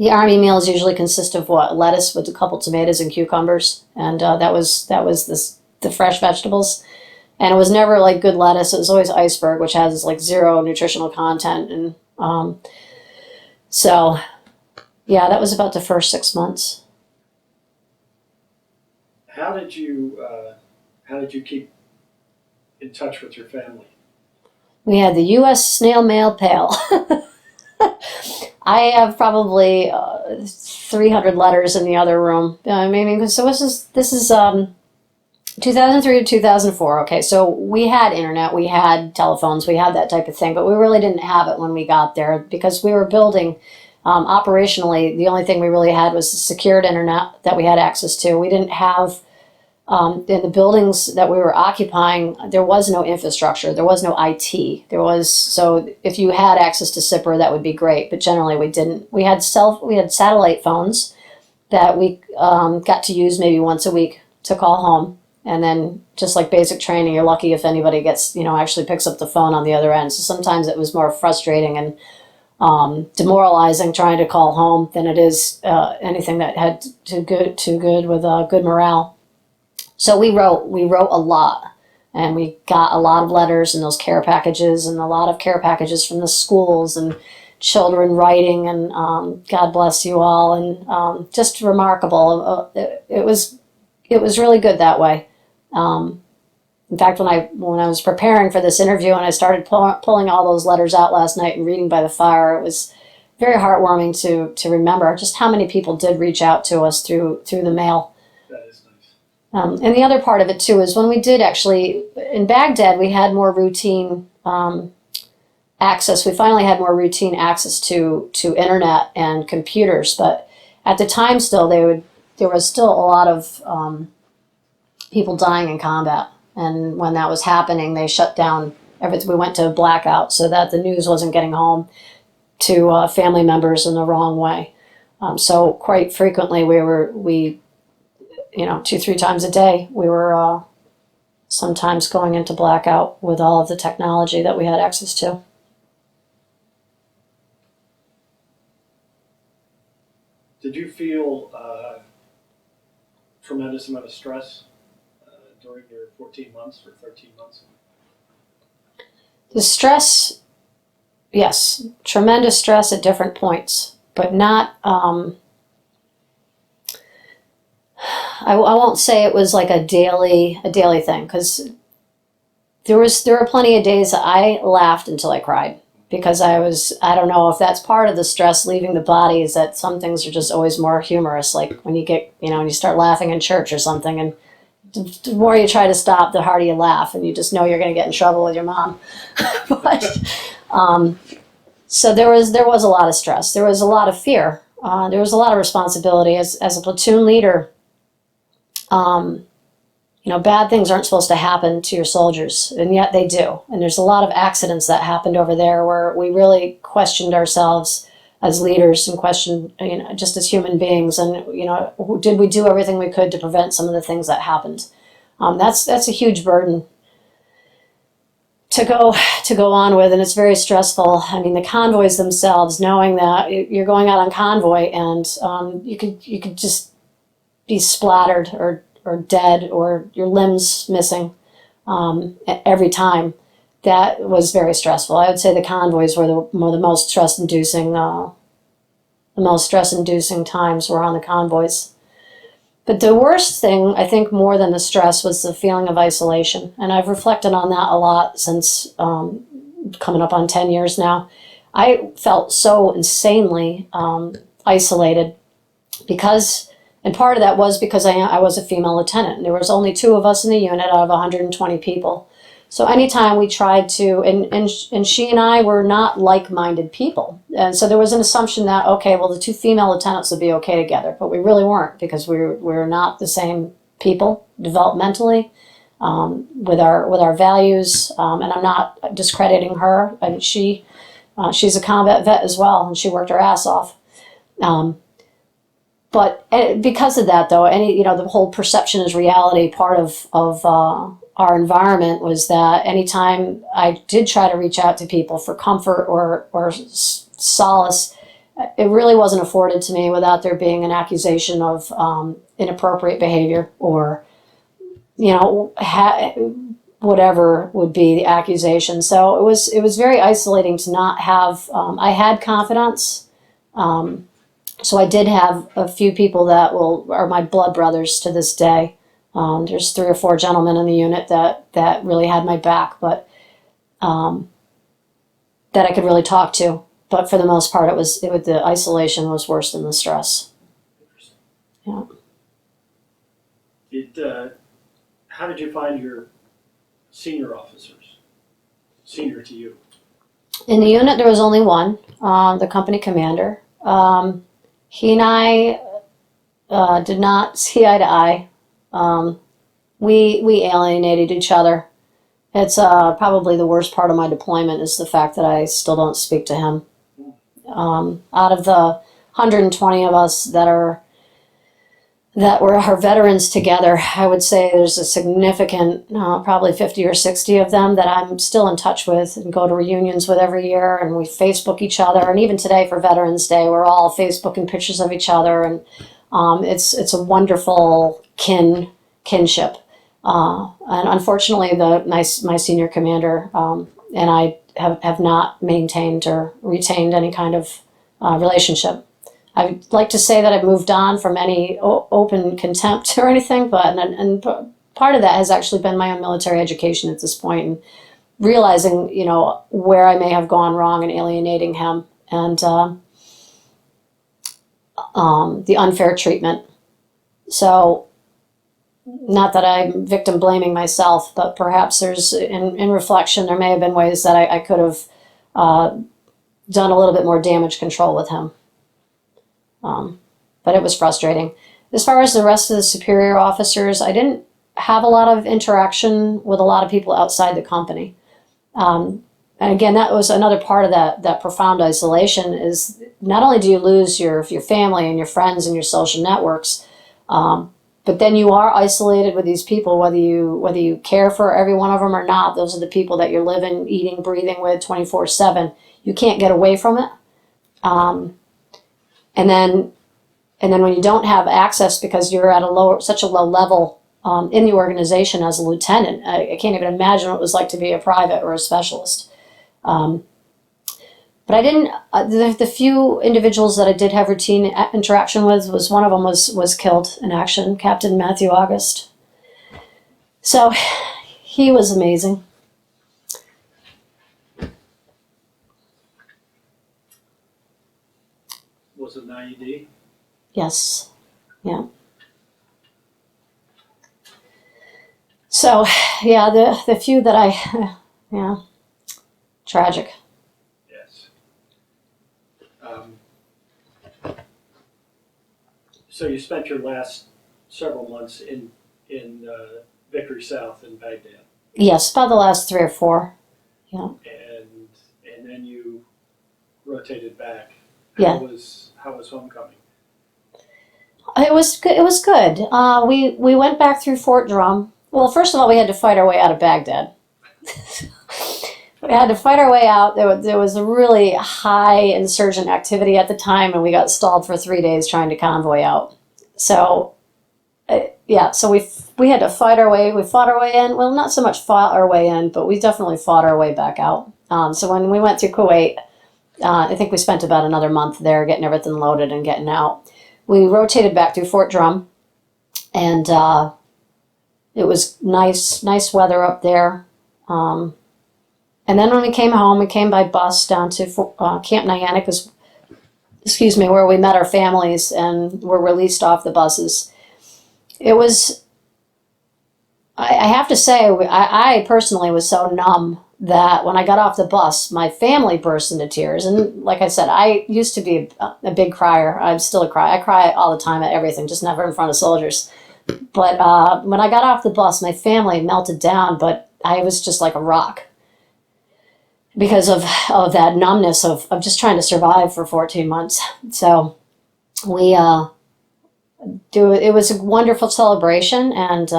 Army meals usually consist of lettuce with a couple tomatoes and cucumbers, and that was the fresh vegetables. And it was never like good lettuce. It was always iceberg, which has like zero nutritional content. And so, yeah, that was about the first 6 months. How did you keep in touch with your family? We had the U.S. snail mail pail. I have probably 300 letters in the other room. So this is 2003 to 2004. Okay, so we had internet, we had telephones, we had that type of thing, but we really didn't have it when we got there because we were building operationally. The only thing we really had was secured internet that we had access to. We didn't have in the buildings that we were occupying, there was no infrastructure, there was no IT. So if you had access to SIPR, that would be great, but generally we didn't. We had satellite phones that we got to use maybe once a week to call home. And then just like basic training, you're lucky if anybody gets, actually picks up the phone on the other end. So sometimes it was more frustrating and demoralizing trying to call home than it is anything that had too good with good morale. So we wrote a lot, and we got a lot of letters and those care packages, and a lot of care packages from the schools, and children writing, and God bless you all, and just remarkable. It was really good that way. In fact, when I was preparing for this interview and I started pulling all those letters out last night and reading by the fire, it was very heartwarming to remember just how many people did reach out to us through the mail. That is nice. And the other part of it too is when we did actually in Baghdad, we had more routine access. We finally had more routine access to internet and computers, but at the time still there was still a lot of people dying in combat. And when that was happening, they shut down everything. We went to a blackout so that the news wasn't getting home to family members in the wrong way. So quite frequently we 2-3 times a day, we were sometimes going into blackout with all of the technology that we had access to. Did you feel tremendous amount of stress during your 14 months or 13 months? The stress, yes, tremendous stress at different points, but not, I won't say it was like a daily thing, because there were plenty of days that I laughed until I cried, because I don't know if that's part of the stress leaving the body, is that some things are just always more humorous, like when you get, when you start laughing in church or something, and the more you try to stop, the harder you laugh, and you just know you're going to get in trouble with your mom. But so there was a lot of stress. There was a lot of fear. There was a lot of responsibility as a platoon leader. Bad things aren't supposed to happen to your soldiers, and yet they do. And there's a lot of accidents that happened over there where we really questioned ourselves as leaders and questioned, just as human beings, and did we do everything we could to prevent some of the things that happened? That's a huge burden to go on with, and it's very stressful. I mean, the convoys themselves, knowing that you're going out on convoy, and you could just be splattered or dead, or your limbs missing every time. That was very stressful. I would say the convoys were the most stress-inducing. The most stress-inducing times were on the convoys. But the worst thing, I think, more than the stress, was the feeling of isolation. And I've reflected on that a lot since coming up on 10 years now. I felt so insanely isolated because. And part of that was because I was a female lieutenant, and there was only 2 of us in the unit out of 120 people. So anytime we tried to, and she and I were not like-minded people. And so there was an assumption that, okay, well, the 2 female lieutenants would be okay together, but we really weren't, because we're not the same people developmentally, with our values. And I'm not discrediting her. I mean, she's a combat vet as well, and she worked her ass off. But because of that, though, the whole perception is reality part of our environment was that anytime I did try to reach out to people for comfort or solace, it really wasn't afforded to me without there being an accusation of inappropriate behavior, or whatever would be the accusation. So it was very isolating to not have. I had confidants. So I did have a few people that are my blood brothers to this day. There's 3 or 4 gentlemen in the unit that really had my back, but that I could really talk to. But for the most part, the isolation was worse than the stress. Yeah. How did you find your senior officers, senior to you? In the unit, there was only one, the company commander. He and I did not see eye to eye. We alienated each other. It's probably the worst part of my deployment is the fact that I still don't speak to him. Out of the 120 of us that were our veterans together, I would say there's a significant, probably 50 or 60 of them that I'm still in touch with and go to reunions with every year, and we Facebook each other. And even today for Veterans Day, we're all Facebooking pictures of each other, and it's a wonderful kinship. And unfortunately, my senior commander and I have not maintained or retained any kind of relationship. I'd like to say that I've moved on from any open contempt or anything, but and part of that has actually been my own military education at this point, and realizing, where I may have gone wrong and alienating him, and the unfair treatment. So, not that I'm victim blaming myself, but perhaps there's, in reflection, there may have been ways that I could have done a little bit more damage control with him. But it was frustrating. As far as the rest of the superior officers, I didn't have a lot of interaction with a lot of people outside the company. And again, that was another part of that profound isolation. Is not only do you lose your family and your friends and your social networks, but then you are isolated with these people, whether you care for every one of them or not. Those are the people that you're living, eating, breathing with 24/7. You can't get away from it. And then when you don't have access because you're at such a low level in the organization as a lieutenant, I can't even imagine what it was like to be a private or a specialist. But I didn't. The few individuals that I did have routine interaction with, was one of them was killed in action, Captain Matthew August. So he was amazing. Was it an IED? Yes. Yeah. So yeah, the few that yeah, tragic. Yes. So you spent your last several months in Vickery South in Baghdad. Yes, about the last 3 or 4. Yeah. And then you rotated back. Yeah. How was homecoming? It was good. It was good. We went back through Fort Drum. Well, first of all, we had to fight our way out of Baghdad. We had to fight our way out. There was a really high insurgent activity at the time, and we got stalled for 3 days trying to convoy out. So, so we had to fight our way. We fought our way in. Well, not so much fought our way in, but we definitely fought our way back out. So when we went through Kuwait, I think we spent about another month there getting everything loaded and getting out. We rotated back through Fort Drum, and it was nice weather up there. And then when we came home, we came by bus down to Camp Nyannick, where we met our families and were released off the buses. It was, I have to say, I personally was so numb that when I got off the bus, my family burst into tears. And like I said, I used to be a big crier. I'm still a crier. I cry all the time at everything, just never in front of soldiers. But when I got off the bus, my family melted down, but I was just like a rock because of that numbness of just trying to survive for 14 months. So it was a wonderful celebration, and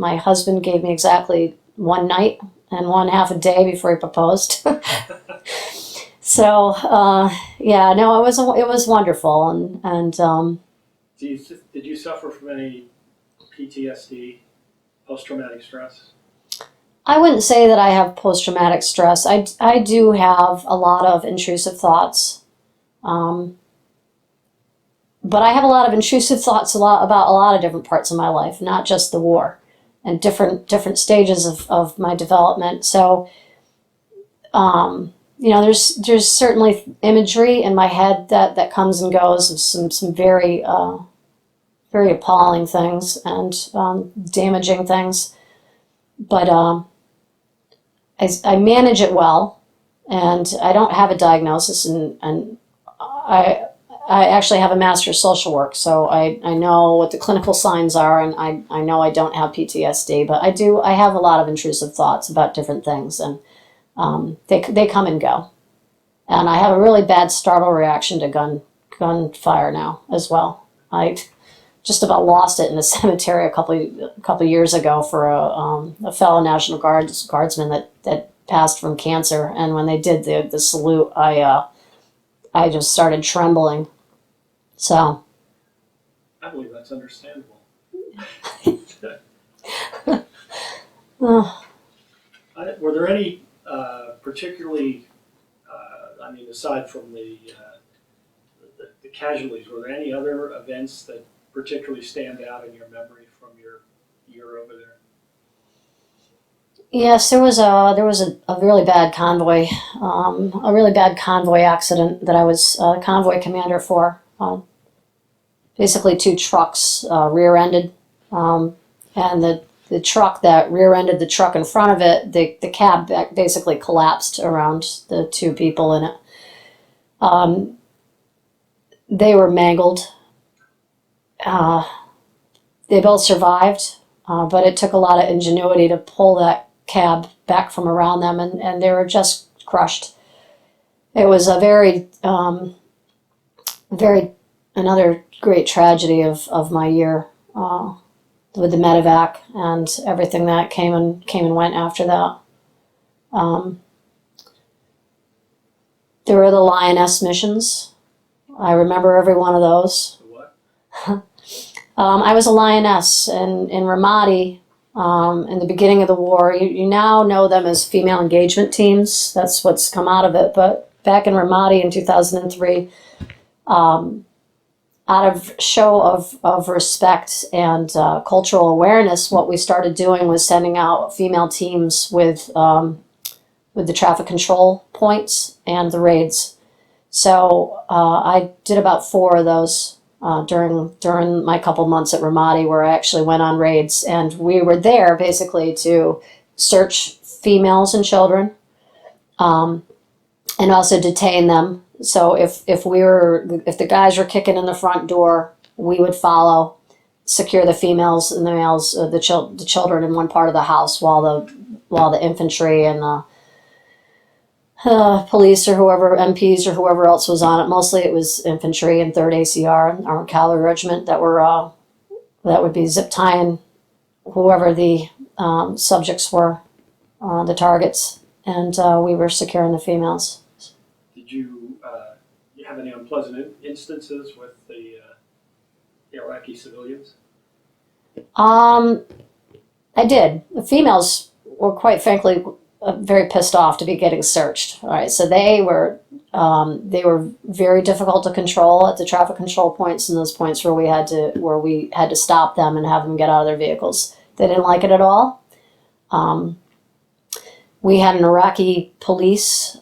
my husband gave me exactly one night and 1/2 a day before he proposed. So it was wonderful, and did you suffer from any PTSD, post-traumatic stress? I wouldn't say that I have post-traumatic stress. I do have a lot of intrusive thoughts. But I have a lot of intrusive thoughts about a lot of different parts of my life, not just the war, and different stages of my development. So, there's certainly imagery in my head that comes and goes of some very very appalling things and damaging things. But I manage it well, and I don't have a diagnosis, and I actually have a master's social work, so I know what the clinical signs are, and I know I don't have PTSD, but I have a lot of intrusive thoughts about different things, and they come and go. And I have a really bad startle reaction to gunfire now as well. I just about lost it in a cemetery a couple years ago for a fellow National Guardsman that passed from cancer, and when they did the salute, I just started trembling. So I believe that's understandable. Oh, Were there any particularly, I mean, aside from the casualties, were there any other events that particularly stand out in your memory from your year over there? yes, there was a really bad convoy, a really bad convoy accident that I was convoy commander for. Basically, two trucks rear-ended, and the truck that rear-ended the truck in front of it, the cab basically collapsed around the two people in it. Um, they were mangled. Uh, they both survived, but it took a lot of ingenuity to pull that cab back from around them, and they were just crushed. It was a very another great tragedy of my year with the medevac and everything that came and went after that. Um, there were the Lioness missions. I remember every one of those. The what? I was a lioness in Ramadi in the beginning of the war. You now know them as female engagement teams. That's what's come out of it. But back in Ramadi in 2003, out of show of respect and cultural awareness, what we started doing was sending out female teams with the traffic control points and the raids. So I did about four of those during my couple months at Ramadi, where I actually went on raids, and we were there basically to search females and children, and also detain them. So if the guys were kicking in the front door, we would follow, secure the females and the males, the children in one part of the house, while the infantry and the police or whoever, MPs or whoever else was on it. Mostly it was infantry and 3rd ACR, Armored Cavalry Regiment, that would be zip tying whoever the subjects were, the targets, and we were securing the females. Did you have any unpleasant instances with the Iraqi civilians? I did. The females were, quite frankly, very pissed off to be getting searched. All right, so they were very difficult to control at the traffic control points, and those points where we had to stop them and have them get out of their vehicles. They didn't like it at all. We had an Iraqi police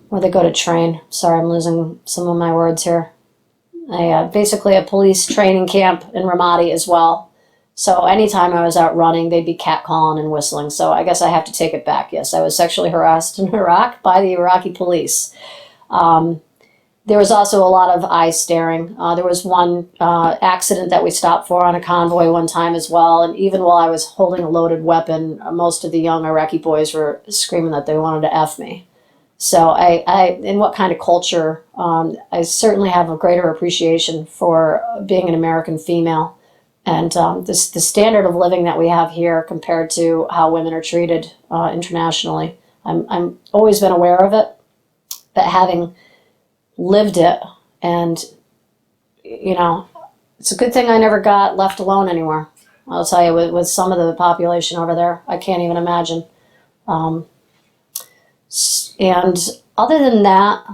where they go to train. Sorry, I'm losing some of my words here. Basically a police training camp in Ramadi as well. So anytime I was out running, they'd be catcalling and whistling. So I guess I have to take it back. Yes, I was sexually harassed in Iraq by the Iraqi police. There was also a lot of eye staring. There was one accident that we stopped for on a convoy one time as well. And even while I was holding a loaded weapon, most of the young Iraqi boys were screaming that they wanted to F me. So in what kind of culture, I certainly have a greater appreciation for being an American female. And the standard of living that we have here compared to how women are treated internationally. I'm always been aware of it, but having lived it, and it's a good thing I never got left alone anywhere. I'll tell you, with some of the population over there, I can't even imagine. And other than that,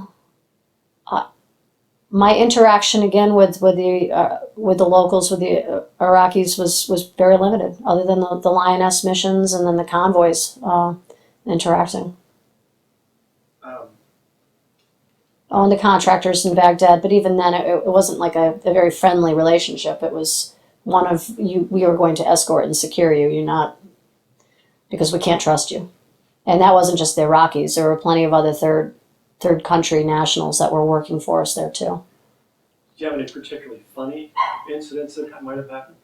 my interaction again with the locals, with the Iraqis, was very limited. Other than the Lioness missions and then the convoys interacting. And the contractors in Baghdad, but even then, it wasn't like a very friendly relationship. It was one of we are going to escort and secure you. You're not, because we can't trust you. And that wasn't just the Iraqis. There were plenty of other third country nationals that were working for us there too. Do you have any particularly funny incidents that might have happened?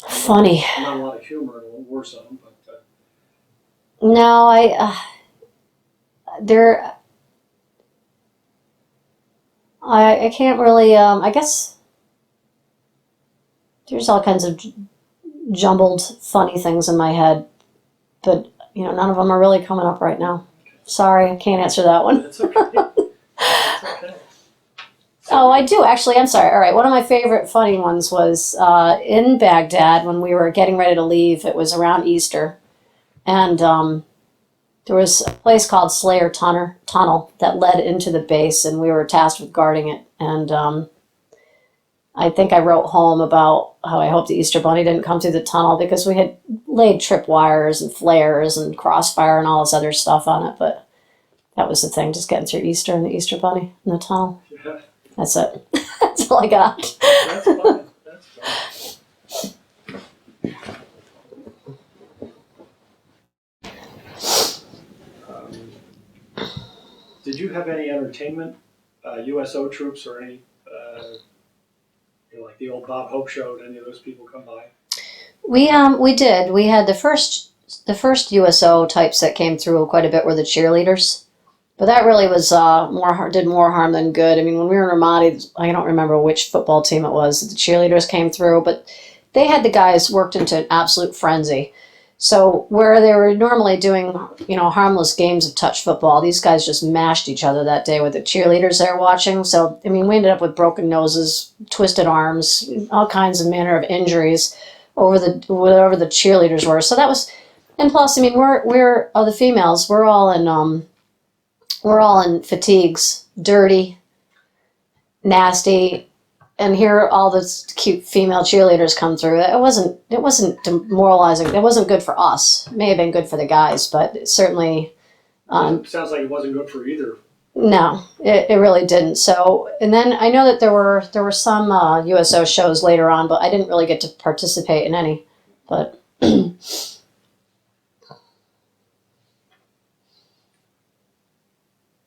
Funny. Not a lot of humor in a war zone, but no, I can't really. I guess there's all kinds of jumbled funny things in my head, but none of them are really coming up right now. Sorry, I can't answer that one. That's okay. That's okay. Oh, I do actually. I'm sorry. All right. One of my favorite funny ones was in Baghdad when we were getting ready to leave. It was around Easter, and there was a place called Slayer Tunnel that led into the base, and we were tasked with guarding it. And I think I wrote home about how I hoped the Easter Bunny didn't come through the tunnel because we had laid tripwires and flares and crossfire and all this other stuff on it. But that was the thing, just getting through Easter and the Easter Bunny in the tunnel. Yeah, That's it. That's all I got. that's fine. That's fine. Um, did you have any entertainment, USO troops or any, like the old Bob Hope show? Did any of those people come by? We did. We had the first USO types that came through quite a bit were the cheerleaders. But that really was did more harm than good. I mean, when we were in Ramadi, I don't remember which football team it was. The cheerleaders came through, but they had the guys worked into an absolute frenzy. So where they were normally doing, harmless games of touch football, these guys just mashed each other that day with the cheerleaders they were watching. So I mean, we ended up with broken noses, twisted arms, all kinds of manner of injuries over whatever the cheerleaders were. So that was, and plus, I mean, we're the females. We're all in fatigues, dirty, nasty, and here all the cute female cheerleaders come through. It wasn't demoralizing. It wasn't good for us. It may have been good for the guys, but it certainly It sounds like it wasn't good for either. no, it really didn't. So, and then I know that there were some USO shows later on, but I didn't really get to participate in any. But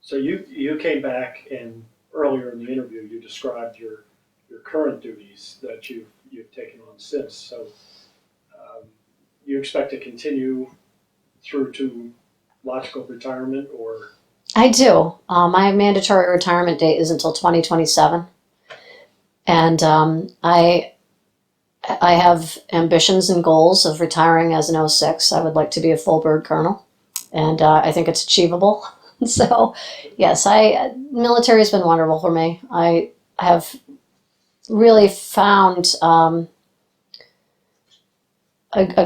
So you came back, and earlier in the interview you described your current duties that you've taken on since. So you expect to continue through to logical retirement, or I do. My mandatory retirement date is until 2027, and I have ambitions and goals of retiring as an '06. I would like to be a full bird colonel, and I think it's achievable. So, yes, military has been wonderful for me. I have really found a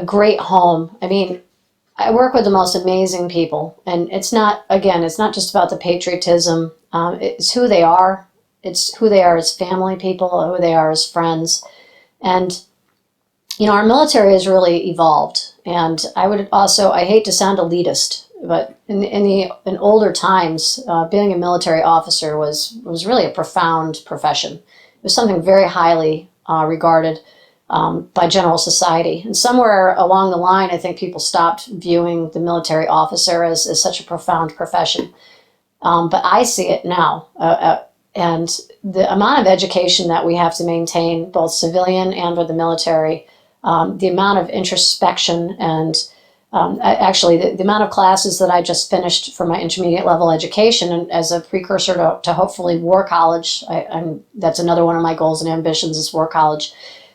great home. I mean, I work with the most amazing people, and it's not just about the patriotism. It's who they are. It's who they are as family people, who they are as friends, and our military has really evolved. And I hate to sound elitist, but in older times, being a military officer was really a profound profession. It was something very highly regarded by general society. And somewhere along the line, I think people stopped viewing the military officer as such a profound profession. But I see it now. And the amount of education that we have to maintain, both civilian and with the military, the amount of introspection and the amount of classes that I just finished for my intermediate level education, and as a precursor to hopefully war college, that's another one of my goals and ambitions is war college.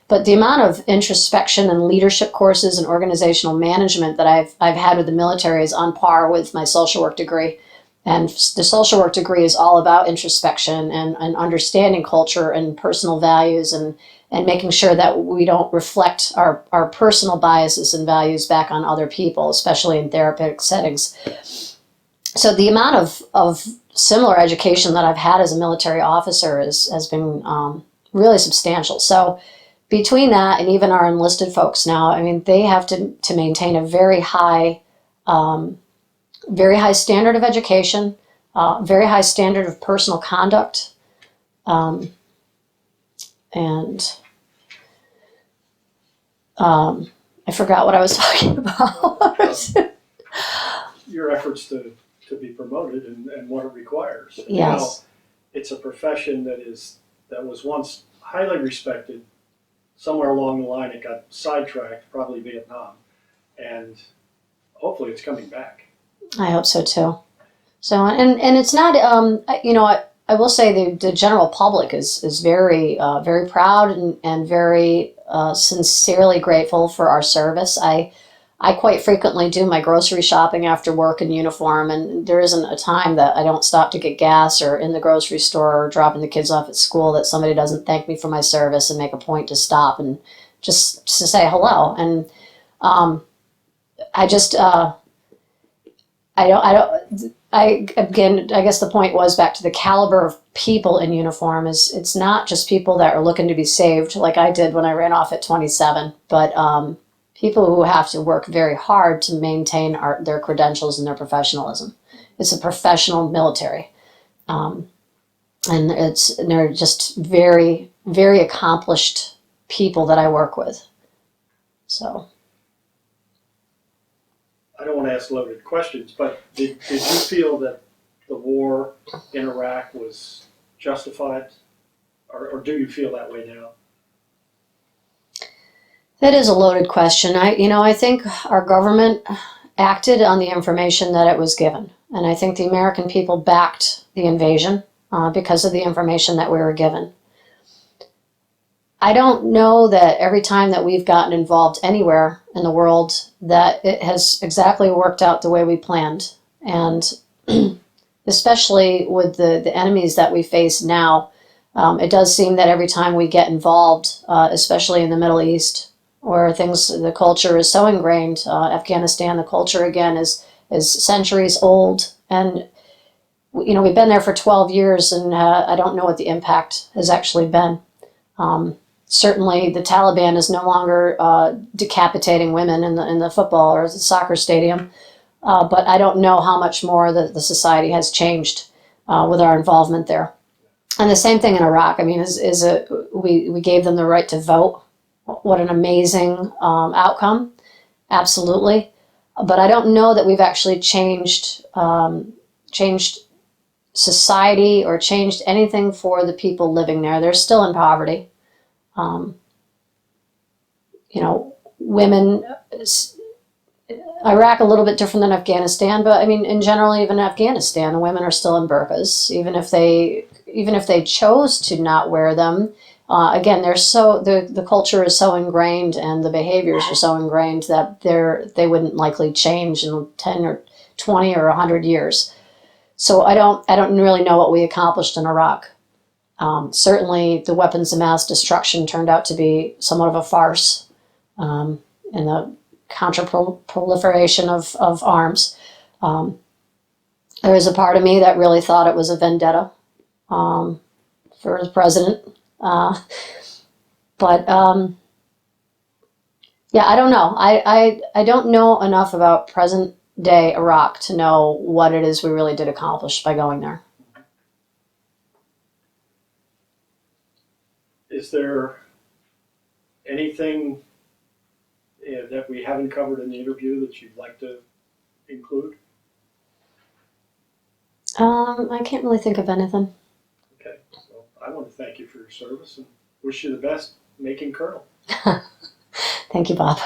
But the amount of introspection and leadership courses and organizational management that I've had with the military is on par with my social work degree. And the social work degree is all about introspection and understanding culture and personal values and making sure that we don't reflect our personal biases and values back on other people, especially in therapeutic settings. So the amount of similar education that I've had as a military officer has been really substantial. So between that and even our enlisted folks now, I mean, they have to maintain a very high standard of education, very high standard of personal conduct, and I forgot what I was talking about. your efforts to be promoted and what it requires. And Yes. It's a profession that was once highly respected. Somewhere along the line, it got sidetracked, probably Vietnam, and hopefully it's coming back. I hope so too. So, and it's not, I will say the general public is very, very proud and very sincerely grateful for our service. I quite frequently do my grocery shopping after work in uniform, and there isn't a time that I don't stop to get gas or in the grocery store or dropping the kids off at school that somebody doesn't thank me for my service and make a point to stop and just to say hello. And I just again, I guess the point was back to the caliber of people in uniform is it's not just people that are looking to be saved like I did when I ran off at 27, but people who have to work very hard to maintain their credentials and their professionalism. It's a professional military. And they're just very, very accomplished people that I work with. So. I don't want to ask loaded questions, but did you feel that the war in Iraq was justified, or do you feel that way now? That is a loaded question. I think our government acted on the information that it was given, and I think the American people backed the invasion because of the information that we were given. I don't know that every time that we've gotten involved anywhere in the world that it has exactly worked out the way we planned. And especially with the enemies that we face now, it does seem that every time we get involved, especially in the Middle East, where the culture is so ingrained, Afghanistan, the culture again is centuries old. And, we've been there for 12 years and I don't know what the impact has actually been. Certainly, the Taliban is no longer decapitating women in the football or the soccer stadium, but I don't know how much more the society has changed with our involvement there. And the same thing in Iraq. I mean, we gave them the right to vote. What an amazing outcome! Absolutely, but I don't know that we've actually changed society or changed anything for the people living there. They're still in poverty. Women, Iraq a little bit different than Afghanistan, but I mean, in general, even Afghanistan, the women are still in burqas, even if they chose to not wear them. Again, the culture is so ingrained and the behaviors are so ingrained that they wouldn't likely change in 10 or 20 or 100 years. So I don't really know what we accomplished in Iraq. Certainly, the weapons of mass destruction turned out to be somewhat of a farce, in the counter-proliferation of arms. There was a part of me that really thought it was a vendetta for the president. But yeah, I don't know. I don't know enough about present-day Iraq to know what it is we really did accomplish by going there. Is there anything that we haven't covered in the interview that you'd like to include? I can't really think of anything. Okay, well, I want to thank you for your service and wish you the best making Colonel. Thank you, Bob.